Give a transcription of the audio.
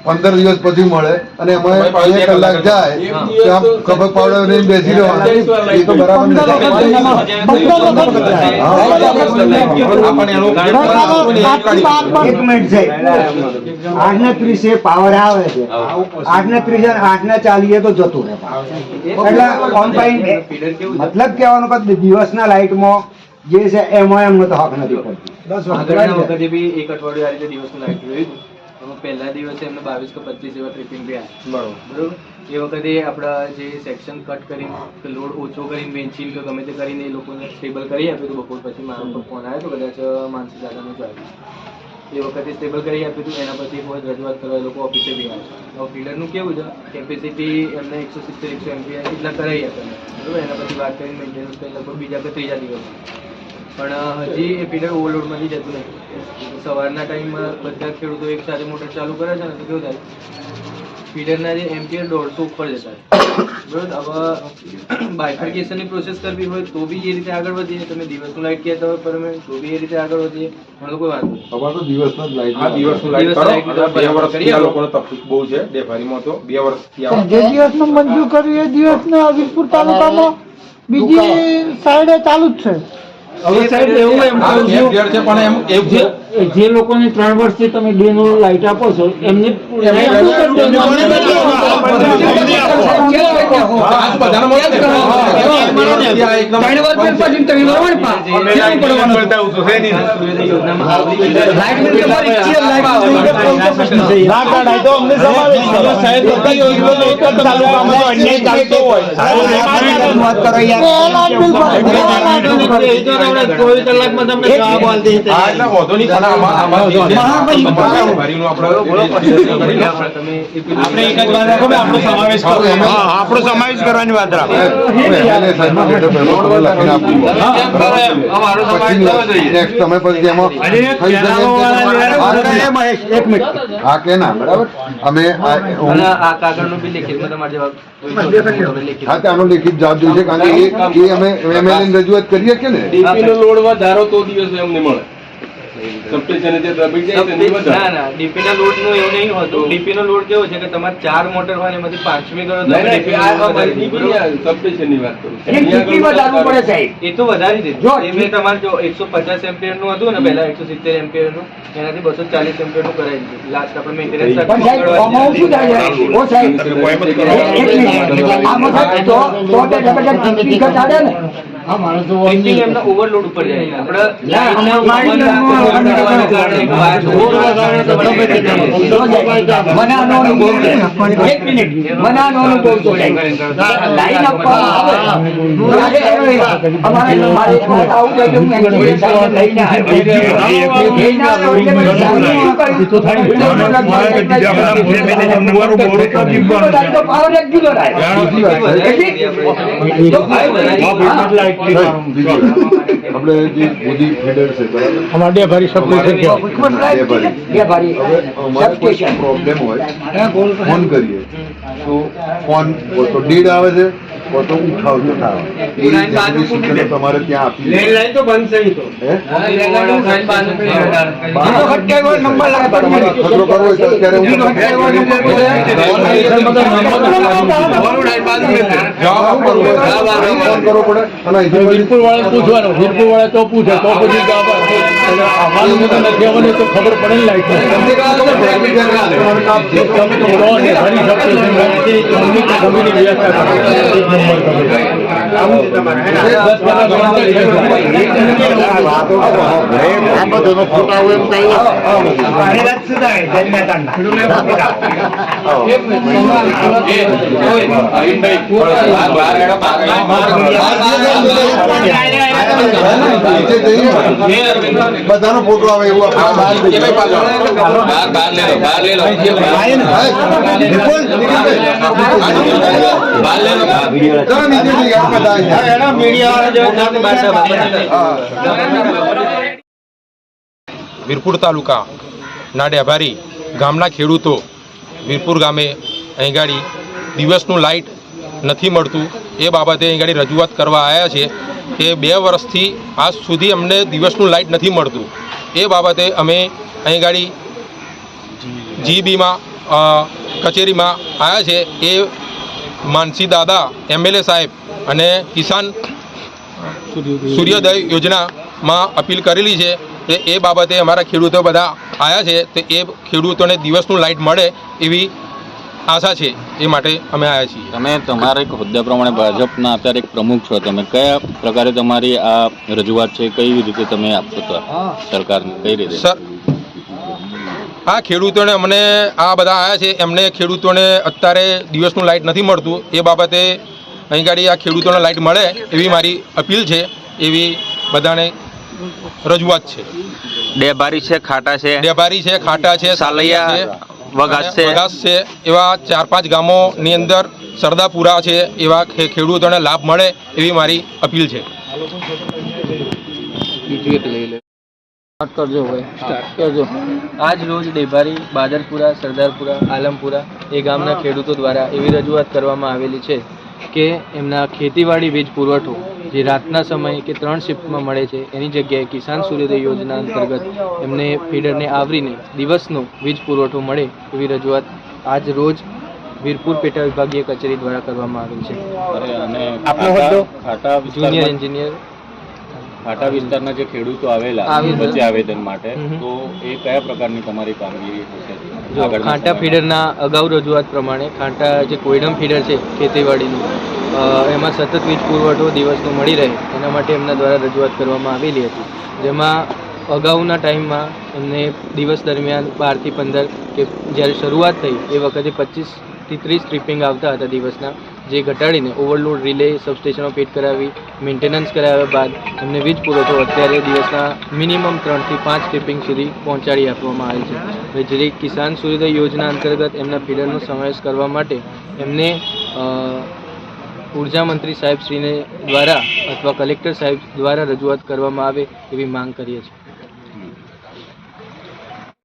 15 દિવસ પછી મળે અને એમાં 2 કલાક જાય ત્યાં કબક પાવડર લઈને બેસી રહેવાનું, એ તો બરાબર નથી. 8:30 પાવર આવે છે, 8:30 8:40 તો જતું રહે. એટલે મતલબ કહેવાનો કે દિવસના લાઇટમાં જે છે એમાં એમનો તો હક નથી પડતી. વખતે બી એક અઠવાડિયું આ રીતે દિવસનું લાઈટ જોયું હતું. પહેલા દિવસે એમને 22 કે 25 એવા ટ્રિપિંગ બી આવ્યા. બરોબર. એ વખતે આપણા જે સેક્શન કટ કરીને લોડ ઓછો કરીને વેચીને કે ગમે તે કરીને એ લોકોને સ્ટેબલ કરી આપ્યું હતું. બપોર પછી મારો પર ફોન આવ્યો હતો, કદાચ માનસી દાદાનું જ આવ્યું. એ વખતે સ્ટેબલ કરી આપ્યું હતું. એના પછી કોઈ રજૂઆત કરવા એ લોકો ઓફિસે બી આવ્યા. હવે ફીડરનું કેવું છે, કેપેસિટી એમને 170-100 MVA એટલા કરાવી આપે. બરોબર. એના પછી વાત કરીને મેન્ટેનન્સ કરી લગભગ બીજા કે ત્રીજા દિવસ, પણ હજી એ ફીડર ઓવરલોડમાંથી જતું નથી. સવારના ટાઈમમાં બધા ખેડૂતો એક સાથે મોટર ચાલુ કરે છે ને તો કેવું થાય, ફીડરના જે એમ્પિયર 150 ઉપર જતા બરોબર. હવે બાયફર્કેશનની પ્રોસેસ કરવી હોય તો બી એ રીતે આગળ વધીએ. તમે દિવસનું લાઇટ કહેતા હોય પરમેન્ટ તો બી એ રીતે આગળ વધીએ. મને કોઈ વાંધો નહીં. અમારે તો દિવસનો જ લાઇટ, દિવસનું લાઇટ કરો. 2 વર્ષથી આ લોકોને તકલીફ બહુ છે ડેફારીમાં. તો 2 વર્ષથી જે દિવસનું મંજૂર કર્યું એ દિવસના વીરપુર તાલુકામાં બીજી સાઈડે ચાલુ જ છે. હવે સાહેબ એવું એમ છે, પણ એમ જે લોકોને 3 વર્ષથી તમે ડે નો લાઇટ આપો છો એમને આપણો સમાવેશ કરવાની વાત રાખો. હા કે ના બરાબર. અમે આ કાગળનું બી લેખિતમાં તમારે જવાબ હા આનો લેખિત જવાબ જોઈએ, કારણ કે એ અમે MLA રજૂઆત કરીએ કે ને. ડીપીનો લોડ વધારો તો દિવસ એમને મળે. ડીપીના લોડ નું એવું નહીં હોતું. ડીપીનો લોડ કેવો છે કે તમારે 4 મોટર હોય એમાંથી 5મી કરો તો સબસ્ટેશનની વાત કરું. એ તો વધારી દીધું. તમારે જો 150 એમ્પિયર નું હતું ને પહેલા 170 એમ્પિયર નું, એનાથી 240 એમ્પિયર નું કરાવી દીધું. લાસ્ટ આપણે મેન્ટેનન્સ એમના ઓવરલોડ ઉપર જાય. આપણે જે મોદી ફીડર છે બરાબર, અમારે ભારી પ્રોબ્લેમ હોય ફોન કરીએ તો ફોન તો ડેડ આવે છે તો ઉઠાવજો થાય. તમારે ત્યાં આપી તો બંધ થઈ તો ખતરો કરવો હોય તો અત્યારે ફોન કરવો પડે. અને વીરપુર વાળા પૂછવાનું, વીરપુર વાળા તો પૂછે તો પછી નથી તો ખબર પડે ને લાઈટ બધાનો ફોટો આવે એવું વીરપુર તાલુકા ના ડેભારી ગામના ખેડૂતો વીરપુર ગામે અહીં ગાડી દિવસનું લાઇટ નથી મળતું એ બાબતે અહીં ગાડી રજૂઆત કરવા આવ્યા છે કે 2 વર્ષથી આજ સુધી અમને દિવસનું લાઇટ નથી મળતું. એ બાબતે અમે અહીં ગાડી જીબીમાં કચેરીમાં આવ્યા છે એ માનસી દાદા MLA સાહેબ અને કિસાન સૂર્યોદય યોજનામાં અપીલ કરેલી છે કે એ બાબતે અમારા ખેડૂતો બધા આવ્યા છે તો એ ખેડૂતોને દિવસનું લાઇટ મળે એવી આશા છે, એ માટે અમે આવ્યા છીએ. તમે તમારા એક હોદ્દા પ્રમાણે ભાજપના અત્યારે એક પ્રમુખ છો, તમે કયા પ્રકારે તમારી આ રજૂઆત છે, કઈ રીતે તમે આપશો તો સરકારને, કઈ રીતે? સર, આ ખેડૂતોને અમને આ બધા આવ્યા છે એમને ખેડૂતોને અત્યારે દિવસનું લાઇટ નથી મળતું, એ બાબતે અહીં ગાડી આ ખેડૂતોને લાઇટ મળે એવી મારી અપીલ છે, એવી બધાને રજૂઆત છે. ડેબારી છે, ખાટા છે, ડેબારી છે, ખાટા છે, સાલૈયા છે, વગાસ છે, વગાસ છે, એવા 4-5 ગામોની અંદર સરદાપુરા છે, એવા ખેડૂતોને લાભ મળે એવી મારી અપીલ છે. આજ રોજ ડેબારી, બાદરપુરા, સરદારપુરા, આલમપુરા એ ગામના ખેડૂતો દ્વારા એવી રજૂઆત કરવામાં આવેલી છે કે એમના ખેતીવાડી વીજ પુરવઠો જે રાતના સમયે કે 3 શિફ્ટમાં મળે છે એની જગ્યાએ કિસાન સૂર્યોદય યોજના અંતર્ગત એમને ફીડરને આવરીને દિવસનો વીજ પુરવઠો મળે એવી રજૂઆત આજ રોજ વીરપુર પેટા વિભાગીય કચેરી દ્વારા કરવામાં આવેલ છે. આપનો હોદ્દો? ખાટા જુનિયર એન્જિનિયર. ખાટા વિસ્તારના જે ખેડૂતો આવેલા વચ્ચે આવેદન માટે, તો એ કયા પ્રકારની તમારી કામગીરી હશે? જો ખાંટા ફીડરના અગાઉ રજૂઆત પ્રમાણે ખાંટા જે કોયડમ ફીડર છે ખેતીવાડીનું, એમાં સતત વીજ પુરવઠો દિવસનો મળી રહે એના માટે એમના દ્વારા રજૂઆત કરવામાં આવેલી હતી, જેમાં અગાઉના ટાઈમમાં એમને દિવસ દરમિયાન 12 થી 15 કે જ્યારે શરૂઆત થઈ એ વખતે 25 થી 30 ટ્રિપિંગ આવતા હતા દિવસના, જે ઘટાડીને ઓવરલોડ રિલે સબસ્ટેશનો ફિટ કરાવી મેન્ટેનન્સ કરાવ્યા બાદ એમને વીજ પુરવઠો અત્યારે દિવસના મિનિમમ 3 થી 5 ટ્રિપિંગ સુધી પહોંચાડી આપવામાં આવે છે. જે કિસાન સૂર્યોદય યોજના અંતર્ગત એમના ફીડરનો સમાવેશ કરવા માટે એમને ઉર્જા મંત્રી સાહેબશ્રીને દ્વારા અથવા કલેક્ટર સાહેબ દ્વારા રજૂઆત કરવામાં આવે એવી માંગ કરીએ છીએ.